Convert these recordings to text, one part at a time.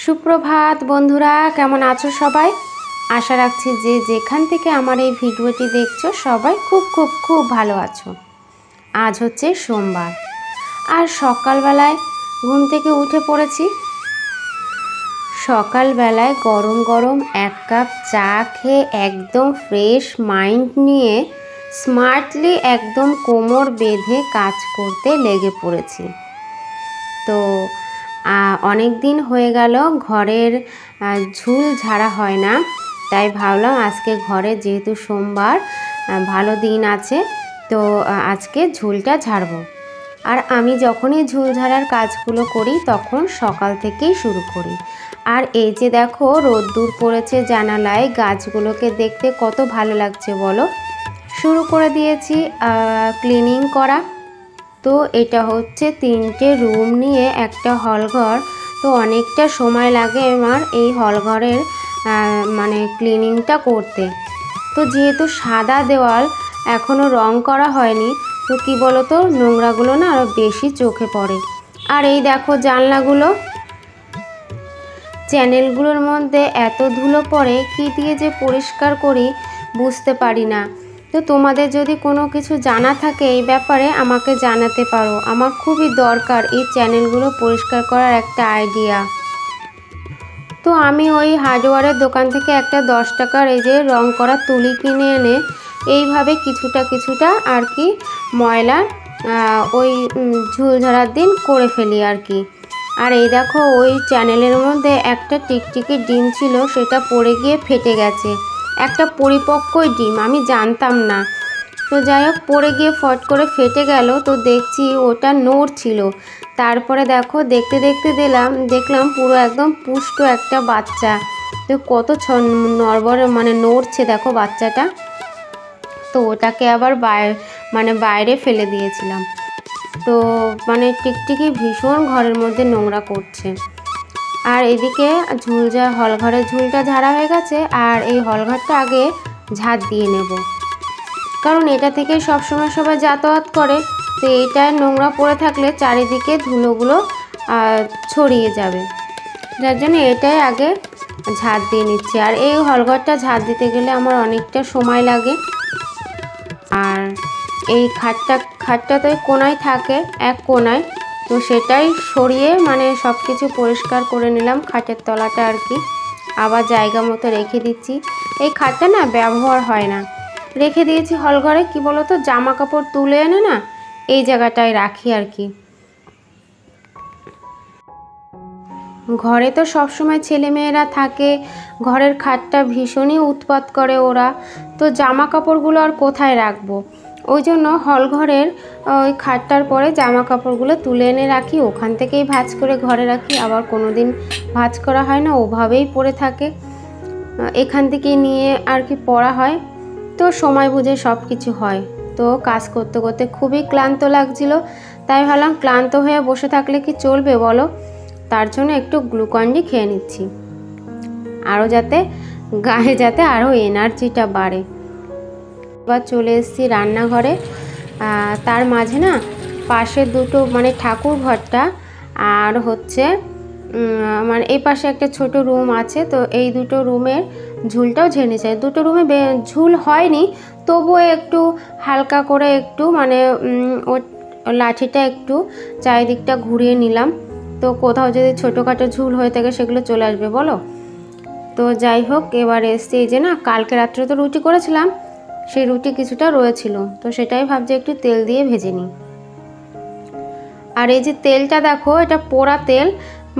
সুপ্রভাত বন্ধুরা, কেমন আছো সবাই? আশা রাখছি যে যেখান থেকে আমার এই ভিডিওটি দেখছো সবাই খুব খুব খুব ভালো আছো। আজ হচ্ছে সোমবার, আর সকালবেলায় ঘুম থেকে উঠে পড়েছি। সকালবেলায় গরম গরম এক কাপ চা খেয়ে একদম ফ্রেশ মাইন্ড নিয়ে স্মার্টলি একদম কোমর বেঁধে কাজ করতে লেগে পড়েছি। তো অনেক দিন হয়ে গেল ঘরের ঝুল ঝাড়া হয় না, তাই ভাবলাম আজকে ঘরে যেহেতু সোমবার ভালো দিন আছে, তো আজকে ঝুলটা ঝাড়বো। আর আমি যখনই ঝুল ঝাড়ার কাজগুলো করি তখন সকাল থেকেই শুরু করি। আর এই যে দেখো রোদ্দুর পড়েছে জানালায়, গাছগুলোকে দেখতে কত ভালো লাগছে বলো। শুরু করে দিয়েছি ক্লিনিং করা। তো এটা হচ্ছে 3টে রুম নিয়ে একটা হলঘর, তো অনেকটা সময় লাগে আমার এই হলঘরের মানে ক্লিনিংটা করতে। তো যেহেতু সাদা দেওয়াল এখনও রং করা হয়নি, তো কী বলো তো নোংরাগুলো না আরও বেশি চোখে পড়ে। আর এই দেখো জানলাগুলো, চ্যানেলগুলোর মধ্যে এত ধুলো পড়ে, কী দিয়ে যে পরিষ্কার করি বুঝতে পারি না। তো তোমাদের যদি কোনো কিছু জানা থাকে এই ব্যাপারে আমাকে জানাতে পারো, আমার খুবই দরকার এই চ্যানেলগুলো পরিষ্কার করার একটা আইডিয়া। তো আমি ওই হার্ডওয়্যারের দোকান থেকে একটা 10 টাকার এই যে রং করা তুলি কিনে এনে এইভাবে কিছুটা কিছুটা আর কি ময়লা ওই ঝুল ঝাড়ার দিন করে ফেলি আর কি। আর এই দেখো ওই চ্যানেলের মধ্যে একটা টিকটিকি ডিম ছিল, সেটা পড়ে গিয়ে ফেটে গেছে। একটা পরিপক্কই ডিম, আমি জানতাম না। তো যাই হোক পড়ে গিয়ে ফট করে ফেটে গেল, তো দেখছি ওটা নড়ছিল। তারপরে দেখো দেখতে দেখতে দেখলাম পুরো একদম পুষ্ট একটা বাচ্চা। তো কত নড়বড়ে মানে নড়ছে দেখো বাচ্চাটা। তো ওটাকে আবার বাইরে ফেলে দিয়েছিলাম। তো মানে টিকটিকি ভীষণ ঘরের মধ্যে নোংরা করছে। আর এদিকে হলঘরের ঝুলটা ঝাড়া হয়ে গেছে, আর এই হলঘরটা আগে ঝাড় দিয়ে নেব, কারণ এটা থেকে সবসময় সবাই যাতায়াত করে। তো এইটায় নোংরা পড়ে থাকলে চারিদিকে ধুলোগুলো ছড়িয়ে যাবে, যার জন্য এটাই আগে ঝাড় দিয়ে নিচ্ছি। আর এই হলঘরটা ঝাড় দিতে গেলে আমার অনেকটা সময় লাগে। আর এই খাটটা তো কোনায় থাকে, এক কোনায়, তো সেটাই সরিয়ে মানে সব কিছু পরিষ্কার করে নিলাম, খাটের তলাটা আর কি আবার জায়গা মতো রেখে দিচ্ছি। এই খাটটা না ব্যবহার হয় না, রেখে দিয়েছি হলঘরে। কি বলো তো জামা কাপড় তুলে এনে না এই জায়গাটায় রাখি আর কি। ঘরে তো সবসময় ছেলেমেয়েরা থাকে, ঘরের খাটটা ভীষণই উৎপাত করে ওরা, তো জামা কাপড়গুলো আর কোথায় রাখবো। ওই জন্য হলঘরের ওই খাটটার পরে জামা কাপড়গুলো তুলে এনে রাখি, ওখান থেকেই ভাঁজ করে ঘরে রাখি। আবার কোনো দিন ভাঁজ করা হয় না, ওভাবেই পড়ে থাকে, এখান থেকে নিয়ে আর কি পড়া হয়। তো সময় বুঝে সব কিছু হয়। তো কাজ করতে করতে খুবই ক্লান্ত লাগছিল, তাই ভাবলাম ক্লান্ত হয়ে বসে থাকলে কি চলবে বলো। তার জন্য একটু গ্লুকন-ডি খেয়ে নিচ্ছি, আরও গায়ে যাতে আরও এনার্জিটা বাড়ে। এবার চলে এসেছি রান্নাঘরে। তার মাঝে না পাশে দুটো মানে ঠাকুর ঘরটা আর হচ্ছে মানে এই পাশে একটা ছোট রুম আছে, তো এই দুটো রুমের ঝুলটাও ঝেড়ে নিতে চাই। দুটো রুমে ঝুল হয়নি, তবুও একটু হালকা করে একটু মানে ও লাঠিটা একটু চারিদিকটা ঘুরিয়ে নিলাম। তো কোথাও যদি ছোটোখাটো ঝুল হয়ে থাকে সেগুলো চলে আসবে বলো। তো যাই হোক এবার এসছে এই যে না কালকে রাত্রে তো রুটি করেছিলাম, সেই রুটি কিছুটা রয়েছিল, তো সেটাই ভাবছি একটু তেল দিয়ে ভেজে নিই। আর এই যে তেলটা দেখো, এটা পোড়া তেল,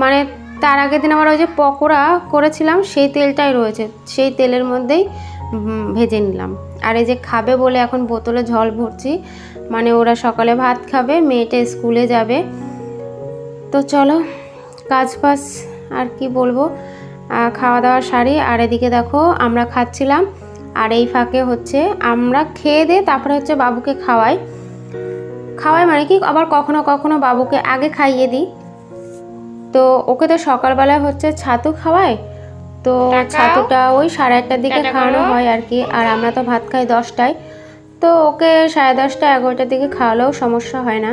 মানে তার আগের দিন আবার ওই যে পকোড়া করেছিলাম সেই তেলটাই রয়েছে, সেই তেলের মধ্যেই ভেজে নিলাম। আর এই যে খাবে বলে এখন বোতলে জল ভরছি, মানে ওরা সকালে ভাত খাবে, মেয়েটা স্কুলে যাবে। তো চলো কাজ বাজ আর কি বলবো, খাওয়া দাওয়া সারি। আর এদিকে দেখো আমরা খাচ্ছিলাম, আর এই ফাঁকে হচ্ছে আমরা খেয়ে দিয়ে তারপরে হচ্ছে বাবুকে খাওয়াই মানে কি আবার কখনো কখনো বাবুকে আগে খাইয়ে দিই। তো ওকে তো সকালবেলায় হচ্ছে ছাতু খাওয়াই, তো ছাতুটা ওই 8:30টার দিকে খাওয়ানো হয় আর কি। আর আমরা তো ভাত খাই 10টায়, তো ওকে 10:30 11টার দিকে খাওয়ালেও সমস্যা হয় না।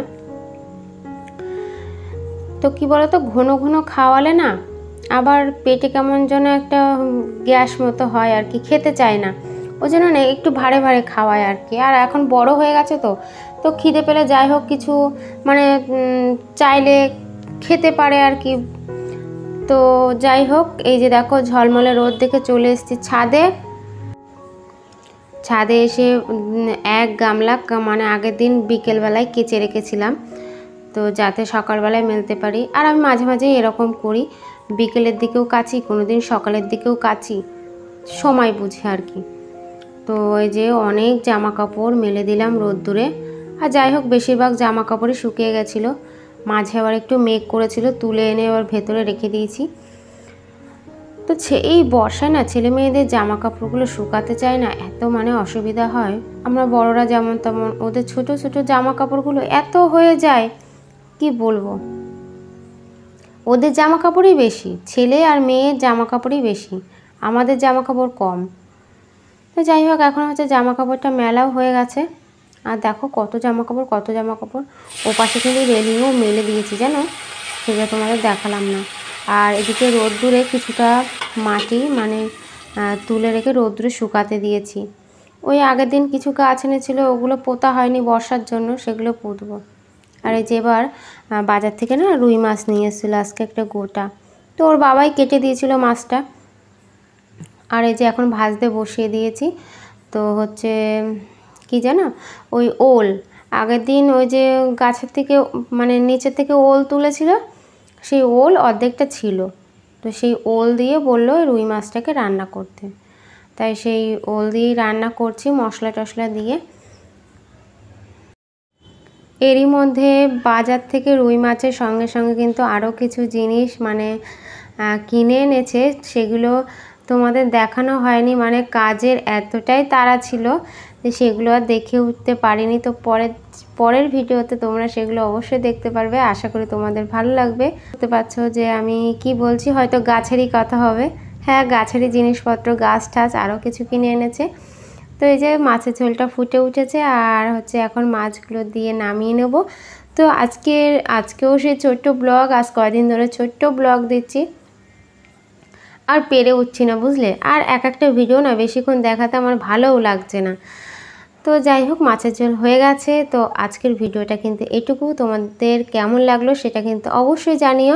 তো কি বলো তো ঘন ঘন খাওয়ালে না আবার পেটে কেমন যেন একটা গ্যাস মতো হয় আর কি, খেতে চায় না। ওই জন্য না একটু ভারে ভারে খাওয়ায় আর কি। আর এখন বড় হয়ে গেছে তো খিদে পেলে যাই হোক কিছু মানে চাইলে খেতে পারে আর কি। তো যাই হোক, এই যে দেখো ঝলমলে রোদ দেখে চলে এসেছি ছাদে এসে এক গামলা মানে আগের দিন বিকেলবেলায় কেচে রেখেছিলাম, তো যাতে সকালবেলায় মেলতে পারি। আর আমি মাঝে মাঝেই এরকম করি, বিকেলের দিকেও কাচি, কোনো দিন সকালের দিকেও কাচি, সময় বুঝে আর কি। তো এই যে অনেক জামা কাপড় মেলে দিলাম রোদ্দুরে। আর যাই হোক বেশিরভাগ জামা কাপড়ই শুকিয়ে গেছিলো, মাঝে আবার একটু মেঘ করেছিল, তুলে এনে আবার ভেতরে রেখে দিয়েছি। তো এই বর্ষায় না ছেলে মেয়েদের জামা কাপড়গুলো শুকাতে চায় না, এত মানে অসুবিধা হয়। আমরা বড়রা যেমন তেমন, ওদের ছোট ছোট জামা কাপড়গুলো এত হয়ে যায় কি বলবো। ওদের জামা কাপড়ই বেশি, ছেলে আর মেয়ের জামা কাপড়ই বেশি, আমাদের জামা কাপড় কম। তো যাই হোক এখন হচ্ছে জামা কাপড়টা মেলাও হয়ে গেছে। আর দেখো কত জামা কাপড়। ও পাশে কিন্তু রেলিংও মেলে দিয়েছি জানো, সেটা তোমাদের দেখালাম না। আর এদিকে রোদ্দুরে কিছুটা মাটি মানে তুলে রেখে রোদ্দুরে শুকাতে দিয়েছি। ওই আগের দিন কিছু গাছ এনেছিল, ওগুলো পোতা হয়নি বর্ষার জন্য, সেগুলো পুঁতবো। আর এই যে এবার বাজার থেকে না রুই মাছ নিয়ে এসেছিলো আজকে একটা গোটা, তো ওর বাবাই কেটে দিয়েছিল মাছটা। আর এই যে এখন ভাজতে বসিয়ে দিয়েছি। তো হচ্ছে কি জানো, ওই ওল আগের দিন ওই যে গাছের থেকে মানে নিচের থেকে ওল তুলেছিল, সেই ওল অর্ধেকটা ছিল, তো সেই ওল দিয়ে বললো রুই মাছটাকে রান্না করতে, তাই সেই ওল দিয়েই রান্না করছি মশলা টশলা দিয়ে। এরই মধ্যে বাজার থেকে রুই মাছের সঙ্গে সঙ্গে কিন্তু আরও কিছু জিনিস মানে কিনে এনেছে, সেগুলো তোমাদের দেখানো হয়নি, মানে কাজের এতটাই তাড়া ছিল যে সেগুলো আর দেখে উঠতে পারিনি। তো পরের ভিডিওতে তোমরা সেগুলো অবশ্যই দেখতে পারবে, আশা করি তোমাদের ভালো লাগবে। বুঝতে পারছো যে আমি কি বলছি, হয়তো গাছেরই কথা হবে। হ্যাঁ, গাছেরই জিনিসপত্র, গাছ টাছ আরও কিছু কিনে এনেছে। তো এই যে মাছের ঝোলটা ফুটে উঠেছে, আর হচ্ছে এখন মাছগুলো দিয়ে নামিয়ে নেব। তো আজকেও সেই ছোট্ট ব্লগ, আজ কয়দিন ধরে ছোট্ট ব্লগ দিচ্ছি, আর পেরে উঠছি না বুঝলে। আর একটা ভিডিও না বেশিক্ষণ দেখাতে আমার ভালোও লাগছে না। তো যাই হোক মাছের ঝোল হয়ে গেছে। তো আজকের ভিডিওটা কিন্তু এটুকু, তোমাদের কেমন লাগলো সেটা কিন্তু অবশ্যই জানিও।